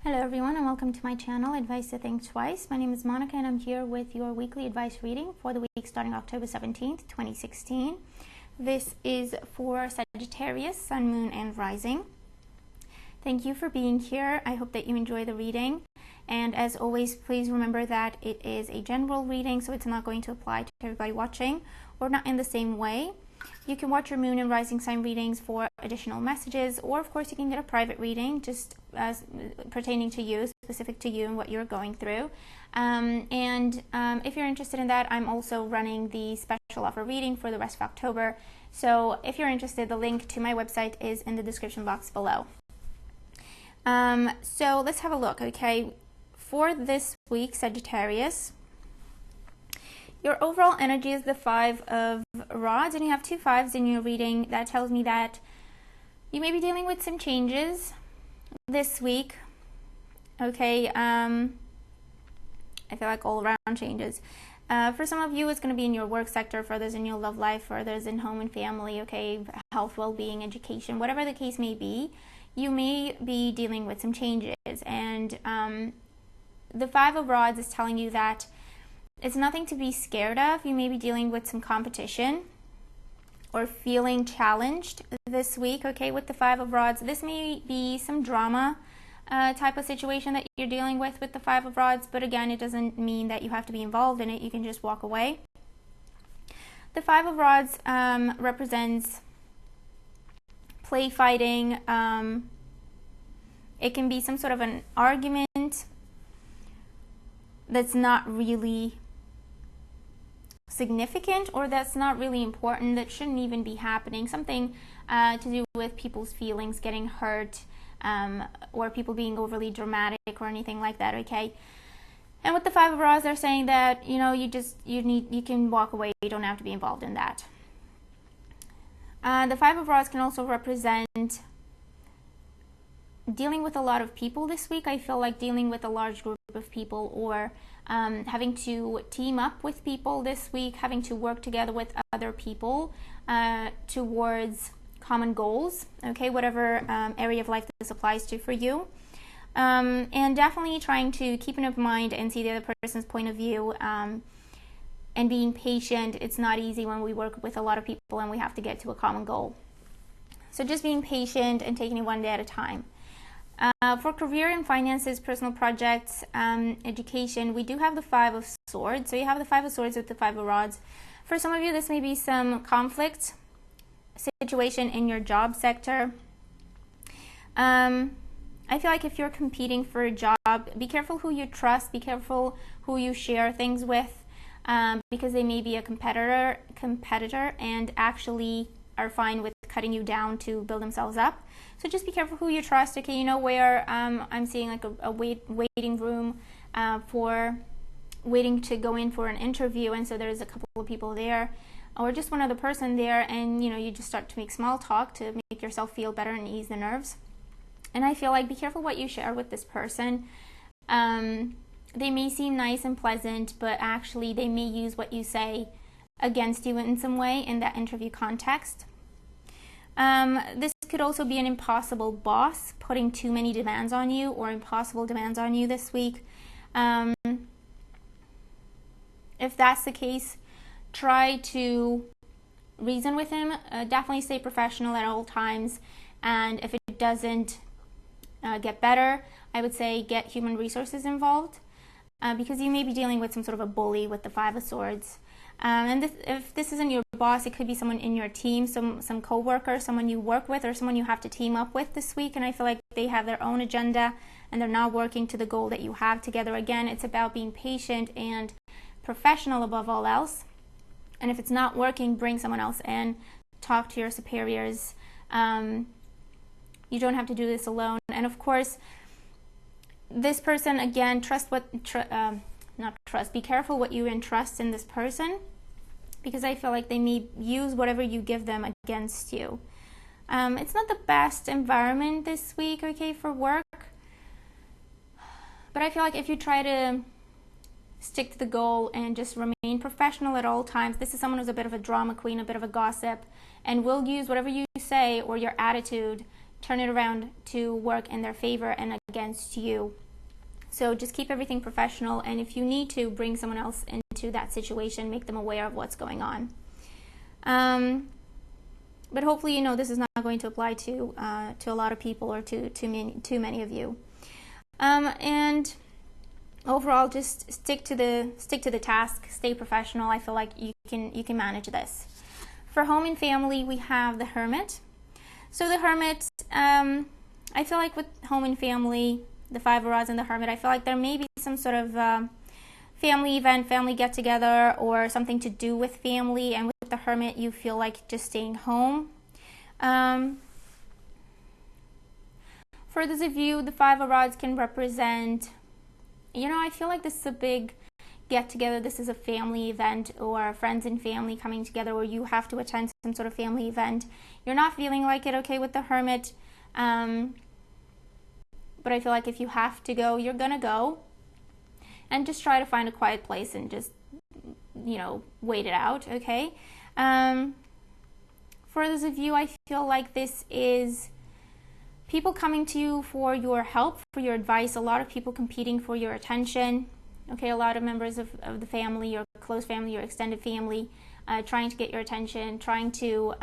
Hello everyone and welcome to my channel, Advice to Think Twice. My name is Monica and I'm here with your weekly advice reading for the week starting October 17th, 2016. This is for Sagittarius, Sun, Moon, and Rising. Thank you for being here. I hope that you enjoy the reading. And as always, please remember that it is a general reading, so it's not going to apply to everybody watching or not in the same way. You can watch your moon and rising sign readings for additional messages, or of course you can get a private reading just as pertaining to you, specific to you and what you're going through. If you're interested in that, I'm also running the special offer reading for the rest of October. So if you're interested, the link to my website is in the description box below. So let's have a look, okay? For this week, Sagittarius, your overall energy is the Five of Rods, and you have two fives in your reading. That tells me that you may be dealing with some changes this week. Okay, I feel like all around changes. For some of you, it's going to be in your work sector, for others in your love life, for others in home and family, okay, health, well-being, education, whatever the case may be, you may be dealing with some changes. And the Five of Rods is telling you that it's nothing to be scared of. You may be dealing with some competition or feeling challenged this week, okay, with the Five of Rods. This may be some drama type of situation that you're dealing with the Five of Rods, but again, it doesn't mean that you have to be involved in it. You can just walk away. The Five of Rods represents play fighting. It can be some sort of an argument that's not really significant, or that's not really important, that shouldn't even be happening, something to do with people's feelings getting hurt, or people being overly dramatic or anything like that, okay? And with the Five of Rods, they're saying that, you know, you can walk away, you don't have to be involved in that. The Five of Rods can also represent dealing with a lot of people this week. I feel like dealing with a large group of people, or having to team up with people this week, having to work together with other people towards common goals, okay, whatever area of life this applies to for you. And definitely trying to keep an open mind and see the other person's point of view, and being patient. It's not easy when we work with a lot of people and we have to get to a common goal. So just being patient and taking it one day at a time. For career and finances, personal projects, education, we do have the Five of Swords. So you have the Five of Swords with the Five of Rods. For some of you, this may be some conflict situation in your job sector. I feel like if you're competing for a job, be careful who you trust, be careful who you share things with, because they may be a competitor and actually are fine with cutting you down to build themselves up. So just be careful who you trust, okay? You know where I'm seeing like a waiting room for waiting to go in for an interview, and so there's a couple of people there, or just one other person there, and you know, you just start to make small talk to make yourself feel better and ease the nerves. And I feel like be careful what you share with this person. They may seem nice and pleasant, but actually they may use what you say against you in some way in that interview context. This could also be an impossible boss putting too many demands on you, or impossible demands on you this week. If that's the case, try to reason with him. Definitely stay professional at all times, and if it doesn't get better, I would say get human resources involved, because you may be dealing with some sort of a bully with the Five of Swords. If this isn't your boss, it could be someone in your team, some co-worker, someone you work with, or someone you have to team up with this week, and I feel like they have their own agenda and they're not working to the goal that you have together. Again, it's about being patient and professional above all else, and if it's not working, bring someone else in, talk to your superiors. You don't have to do this alone. And of course, this person, again, be careful what you entrust in this person, because I feel like they may use whatever you give them against you. It's not the best environment this week, okay, for work, but I feel like if you try to stick to the goal and just remain professional at all times, this is someone who's a bit of a drama queen, a bit of a gossip, and will use whatever you say or your attitude turn it around to work in their favor and against you. So just keep everything professional, and if you need to bring someone else into that situation, make them aware of what's going on. But hopefully, this is not going to apply to a lot of people or to many of you. And overall, just stick to the task, stay professional. I feel like you can manage this. For home and family, we have the Hermit. So the Hermit, I feel like with home and family, the Five of Rods and the Hermit, I feel like there may be some sort of family event, family get-together, or something to do with family. And with the Hermit, you feel like just staying home. For those of you, the Five of Rods can represent, I feel like this is a big get-together. This is a family event, or friends and family coming together, or you have to attend some sort of family event. You're not feeling like it, okay, with the Hermit. But I feel like if you have to go, you're going to go. And just try to find a quiet place and just, wait it out, okay? For those of you, I feel like this is people coming to you for your help, for your advice, a lot of people competing for your attention, okay? A lot of members of the family, your close family, your extended family, trying to get your attention, trying to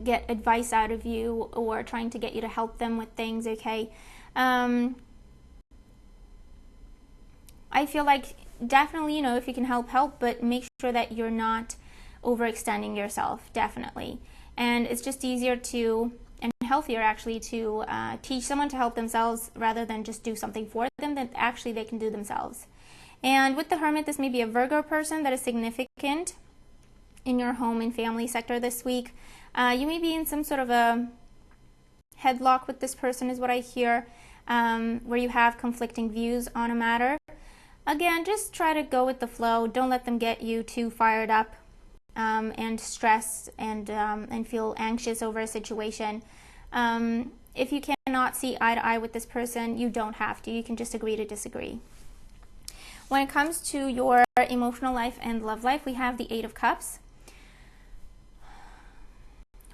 get advice out of you, or trying to get you to help them with things, okay? I feel like definitely, if you can help, but make sure that you're not overextending yourself, definitely. And it's just easier to, and healthier actually, to teach someone to help themselves rather than just do something for them that actually they can do themselves. And with the Hermit, this may be a Virgo person that is significant in your home and family sector this week. You may be in some sort of a headlock with this person, is what I hear, where you have conflicting views on a matter. Again, just try to go with the flow. Don't let them get you too fired up and stressed and feel anxious over a situation. If you cannot see eye to eye with this person, you don't have to. You can just agree to disagree. When it comes to your emotional life and love life, we have the Eight of Cups.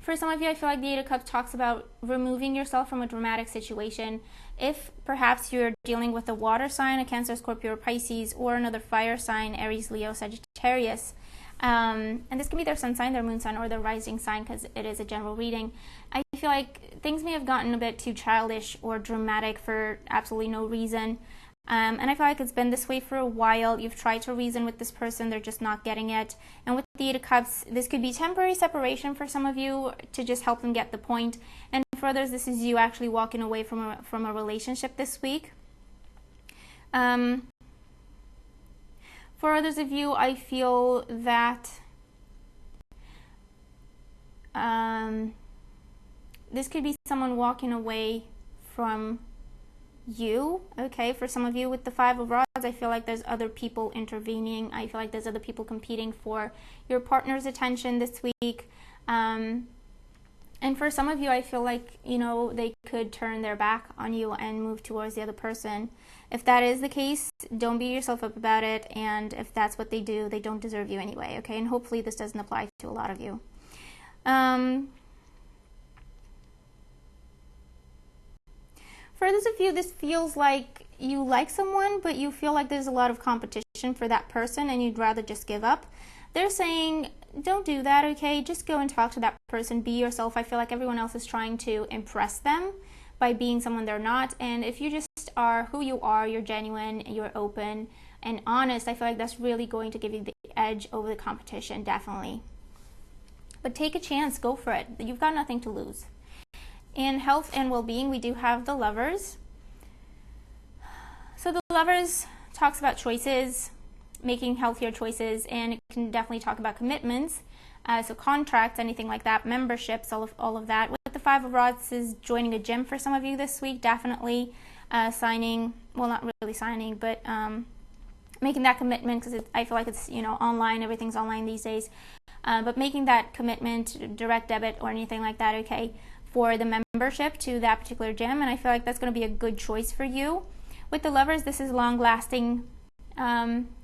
For some of you, I feel like the Eight of Cups talks about removing yourself from a dramatic situation. If perhaps you're dealing with a water sign, a Cancer, Scorpio, or Pisces, or another fire sign, Aries, Leo, Sagittarius, and this can be their sun sign, their moon sign, or their rising sign, because it is a general reading. I feel like things may have gotten a bit too childish or dramatic for absolutely no reason. And I feel like it's been this way for a while. You've tried to reason with this person, they're just not getting it. And with the Eight of Cups, this could be temporary separation for some of you to just help them get the point. And for others, this is you actually walking away from a relationship this week. For others of you, I feel that this could be someone walking away from you, okay? For some of you with the Five of Rods, I feel like there's other people intervening. I feel like there's other people competing for your partner's attention this week. And for some of you, I feel like, they could turn their back on you and move towards the other person. If that is the case, don't beat yourself up about it. And if that's what they do, they don't deserve you anyway, okay? And hopefully this doesn't apply to a lot of you. For those of you, this feels like you like someone, but you feel like there's a lot of competition for that person and you'd rather just give up. They're saying, don't do that, okay? Just go and talk to that person. Be yourself. I feel like everyone else is trying to impress them by being someone they're not. And if you just are who you are, you're genuine, you're open and honest, I feel like that's really going to give you the edge over the competition, definitely. But take a chance. Go for it. You've got nothing to lose. In health and well-being, we do have the Lovers. So the Lovers talks about choices, making healthier choices, and it can definitely talk about commitments, so contracts, anything like that, memberships, all of that. With the Five of Rods is joining a gym for some of you this week, definitely signing, well, not really signing, but making that commitment, because I feel like it's, online, everything's online these days, but making that commitment, direct debit or anything like that, okay, for the membership to that particular gym, and I feel like that's going to be a good choice for you. With the Lovers, this is long-lasting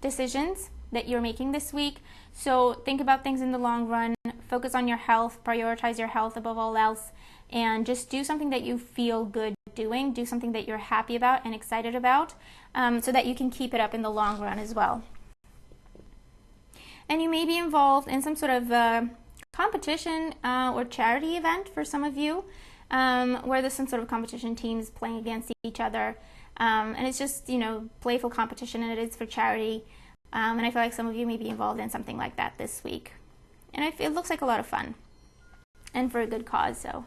decisions that you're making this week, so think about things in the long run, focus on your health, prioritize your health above all else, and just do something that you feel good doing, do something that you're happy about and excited about, so that you can keep it up in the long run as well. And you may be involved in some sort of competition or charity event for some of you, where there's some sort of competition, teams playing against each other, and it's just, playful competition, and it is for charity, and I feel like some of you may be involved in something like that this week, and it looks like a lot of fun and for a good cause. So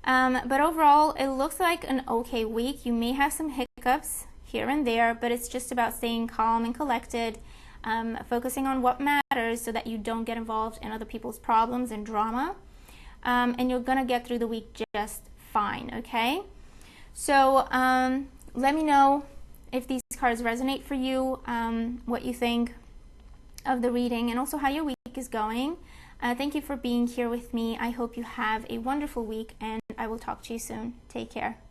but overall, it looks like an okay week. You may have some hiccups here and there, but it's just about staying calm and collected, focusing on what matters so that you don't get involved in other people's problems and drama, and you're gonna get through the week just fine, okay? So let me know if these cards resonate for you, what you think of the reading, and also how your week is going. Thank you for being here with me. I hope you have a wonderful week, and I will talk to you soon. Take care.